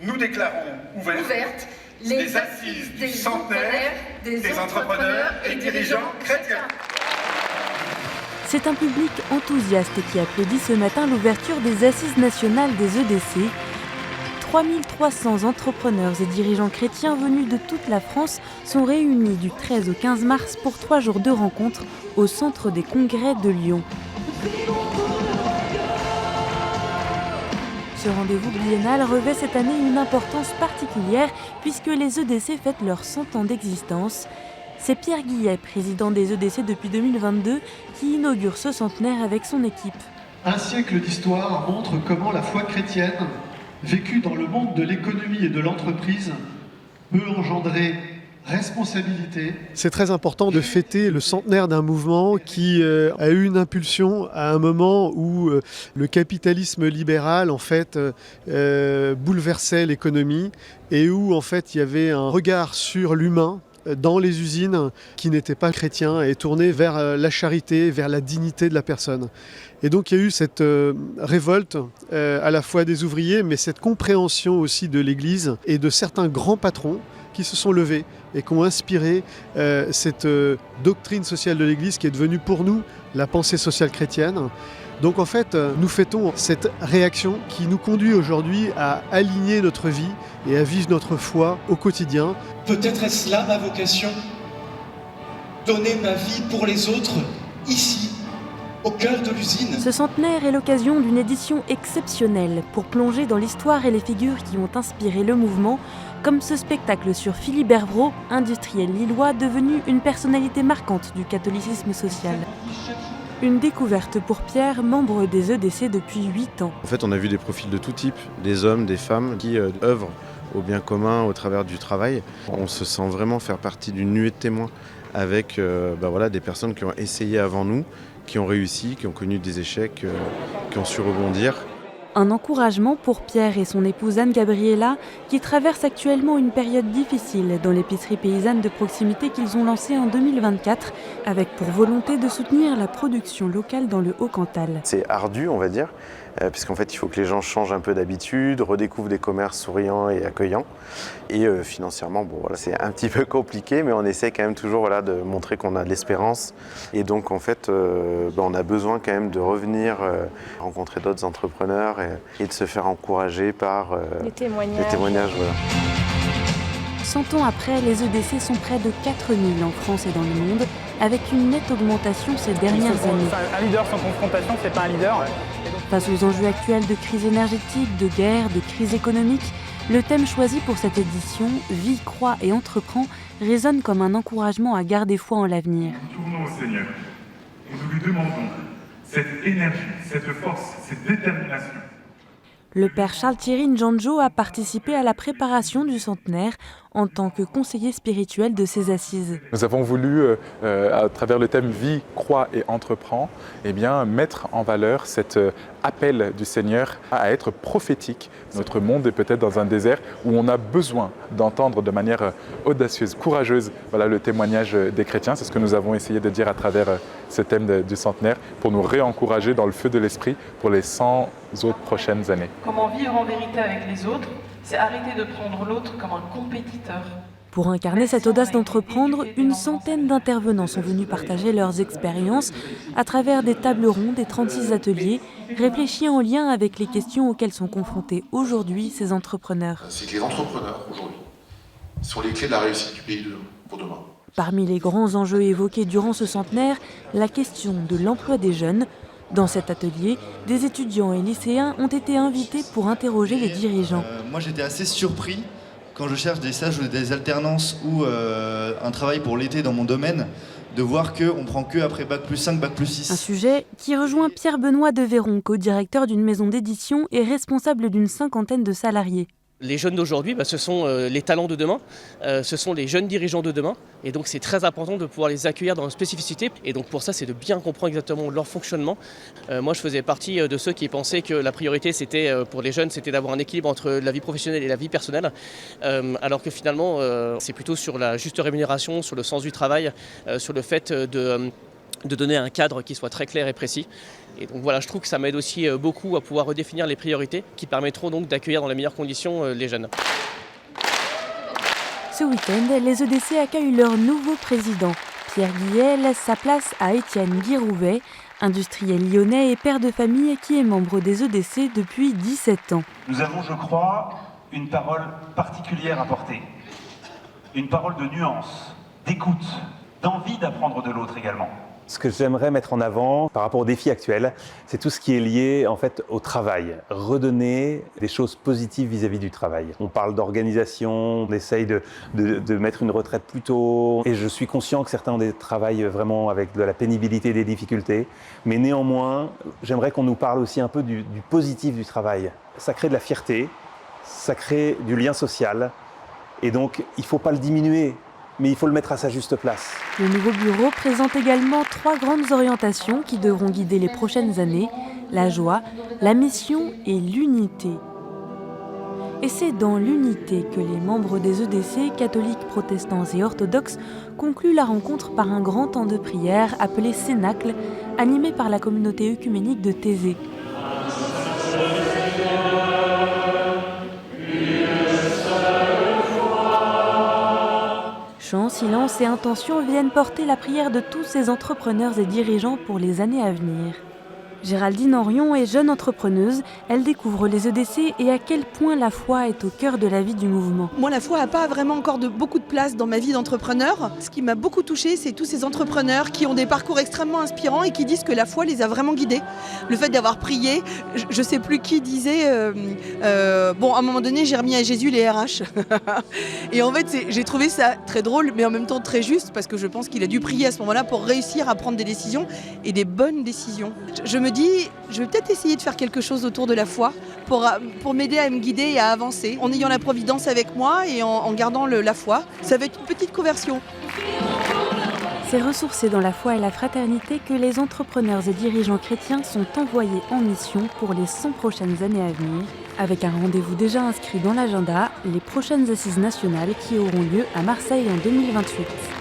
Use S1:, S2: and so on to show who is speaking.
S1: nous déclarons ouvertes
S2: les assises du centenaire des entrepreneurs et dirigeants chrétiens.
S3: C'est un public enthousiaste qui applaudit ce matin l'ouverture des Assises nationales des EDC. 3300 entrepreneurs et dirigeants chrétiens venus de toute la France sont réunis du 13 au 15 mars pour 3 jours de rencontres au Centre des Congrès de Lyon. Ce rendez-vous biennal revêt cette année une importance particulière puisque les EDC fêtent leurs 100 ans d'existence. C'est Pierre Guillet, président des EDC depuis 2022, qui inaugure ce centenaire avec son équipe.
S4: Un siècle d'histoire montre comment la foi chrétienne, vécue dans le monde de l'économie et de l'entreprise, peut engendrer responsabilité.
S5: C'est très important de fêter le centenaire d'un mouvement qui a eu une impulsion à un moment où le capitalisme libéral en fait bouleversait l'économie et où en fait il y avait un regard sur l'humain dans les usines qui n'étaient pas chrétiens et tournés vers la charité, vers la dignité de la personne. Et donc il y a eu cette révolte à la fois des ouvriers, mais cette compréhension aussi de l'Église et de certains grands patrons qui se sont levés et qui ont inspiré cette doctrine sociale de l'Église qui est devenue pour nous la pensée sociale chrétienne. Donc en fait, nous fêtons cette réaction qui nous conduit aujourd'hui à aligner notre vie et à vivre notre foi au quotidien.
S6: Peut-être est-ce là ma vocation ? Donner ma vie pour les autres, ici, au cœur de l'usine.
S3: Ce centenaire est l'occasion d'une édition exceptionnelle pour plonger dans l'histoire et les figures qui ont inspiré le mouvement, comme ce spectacle sur Philibert Brault, industriel lillois devenu une personnalité marquante du catholicisme social. Une découverte pour Pierre, membre des EDC depuis 8 ans.
S7: En fait, on a vu des profils de tout type, des hommes, des femmes qui œuvrent au bien commun au travers du travail. On se sent vraiment faire partie d'une nuée de témoins avec des personnes qui ont essayé avant nous, qui ont réussi, qui ont connu des échecs, qui ont su rebondir.
S3: Un encouragement pour Pierre et son épouse Anne-Gabriella qui traversent actuellement une période difficile dans l'épicerie paysanne de proximité qu'ils ont lancée en 2024 avec pour volonté de soutenir la production locale dans le Haut-Cantal.
S7: C'est ardu, on va dire, puisqu'en fait il faut que les gens changent un peu d'habitude, redécouvrent des commerces souriants et accueillants. Et financièrement, c'est un petit peu compliqué, mais on essaie quand même toujours de montrer qu'on a de l'espérance. Et donc en fait, on a besoin quand même de revenir rencontrer d'autres entrepreneurs et de se faire encourager par
S3: les témoignages. 100 ans après, les EDC sont près de 4000 en France et dans le monde, avec une nette augmentation ces dernières années.
S8: Un leader sans confrontation, c'est pas un leader.
S3: Face aux enjeux actuels de crise énergétique, de guerre, de crise économique, le thème choisi pour cette édition, Vie, croit et entreprend, résonne comme un encouragement à garder foi en l'avenir.
S1: Nous tournons au Seigneur et nous lui demandons cette énergie, cette force, cette détermination.
S3: Le père Charles Thierry Njanjo a participé à la préparation du centenaire en tant que conseiller spirituel de ces assises.
S9: Nous avons voulu, à travers le thème Vie, croit et entreprend, mettre en valeur cet appel du Seigneur à être prophétique. Notre monde est peut-être dans un désert où on a besoin d'entendre de manière audacieuse, courageuse, le témoignage des chrétiens. C'est ce que nous avons essayé de dire à travers ce thème du centenaire pour nous réencourager dans le feu de l'esprit pour les 100 autres prochaines années.
S10: Comment vivre en vérité avec les autres, c'est arrêter de prendre l'autre comme un compétiteur.
S3: Pour incarner cette audace d'entreprendre, une centaine d'intervenants sont venus partager leurs expériences à travers des tables rondes et 36 ateliers, réfléchis en lien avec les questions auxquelles sont confrontés aujourd'hui ces entrepreneurs.
S11: C'est que les entrepreneurs, aujourd'hui, sont les clés de la réussite du pays pour demain.
S3: Parmi les grands enjeux évoqués durant ce centenaire, la question de l'emploi des jeunes. Dans cet atelier, des étudiants et lycéens ont été invités pour interroger les dirigeants.
S12: Moi j'étais assez surpris quand je cherche des stages ou des alternances ou un travail pour l'été dans mon domaine, de voir qu'on ne prend que après Bac plus 5, Bac plus 6.
S3: Un sujet qui rejoint Pierre-Benoît de Véron, co-directeur d'une maison d'édition et responsable d'une 50aine de salariés.
S13: Les jeunes d'aujourd'hui, ce sont les talents de demain, ce sont les jeunes dirigeants de demain. Et donc c'est très important de pouvoir les accueillir dans leur spécificité. Et donc pour ça, c'est de bien comprendre exactement leur fonctionnement. Moi, je faisais partie de ceux qui pensaient que la priorité, c'était pour les jeunes, c'était d'avoir un équilibre entre la vie professionnelle et la vie personnelle. Alors que finalement, c'est plutôt sur la juste rémunération, sur le sens du travail, sur le fait de donner un cadre qui soit très clair et précis. Et donc voilà, je trouve que ça m'aide aussi beaucoup à pouvoir redéfinir les priorités qui permettront donc d'accueillir dans les meilleures conditions les jeunes.
S3: Ce week-end, les EDC accueillent leur nouveau président. Pierre Guillet laisse sa place à Étienne Guirouvet, industriel lyonnais et père de famille qui est membre des EDC depuis 17 ans.
S14: Nous avons, je crois, une parole particulière à porter. Une parole de nuance, d'écoute, d'envie d'apprendre de l'autre également.
S15: Ce que j'aimerais mettre en avant par rapport aux défis actuels, c'est tout ce qui est lié en fait au travail. Redonner des choses positives vis-à-vis du travail. On parle d'organisation, on essaye de mettre une retraite plus tôt. Et je suis conscient que certains ont des travails vraiment avec de la pénibilité et des difficultés. Mais néanmoins, j'aimerais qu'on nous parle aussi un peu du positif du travail. Ça crée de la fierté, ça crée du lien social. Et donc, il ne faut pas le diminuer. Mais il faut le mettre à sa juste place.
S3: Le nouveau bureau présente également 3 grandes orientations qui devront guider les prochaines années, la joie, la mission et l'unité. Et c'est dans l'unité que les membres des EDC, catholiques, protestants et orthodoxes, concluent la rencontre par un grand temps de prière appelé Cénacle, animé par la communauté œcuménique de Thésée. Chants, silence et intentions viennent porter la prière de tous ces entrepreneurs et dirigeants pour les années à venir. Géraldine Henrion est jeune entrepreneuse, elle découvre les EDC et à quel point la foi est au cœur de la vie du mouvement.
S16: Moi, la foi n'a pas vraiment encore beaucoup de place dans ma vie d'entrepreneur. Ce qui m'a beaucoup touchée, c'est tous ces entrepreneurs qui ont des parcours extrêmement inspirants et qui disent que la foi les a vraiment guidés. Le fait d'avoir prié, je ne sais plus qui disait, bon, à un moment donné, j'ai remis à Jésus les RH. Et en fait, j'ai trouvé ça très drôle, mais en même temps très juste, parce que je pense qu'il a dû prier à ce moment-là pour réussir à prendre des décisions et des bonnes décisions. Je me dis, je vais peut-être essayer de faire quelque chose autour de la foi pour m'aider à me guider et à avancer, en ayant la providence avec moi et en gardant la foi. Ça va être une petite conversion.
S3: C'est ressourcés dans la foi et la fraternité que les entrepreneurs et dirigeants chrétiens sont envoyés en mission pour les 100 prochaines années à venir, avec un rendez-vous déjà inscrit dans l'agenda, les prochaines assises nationales qui auront lieu à Marseille en 2028.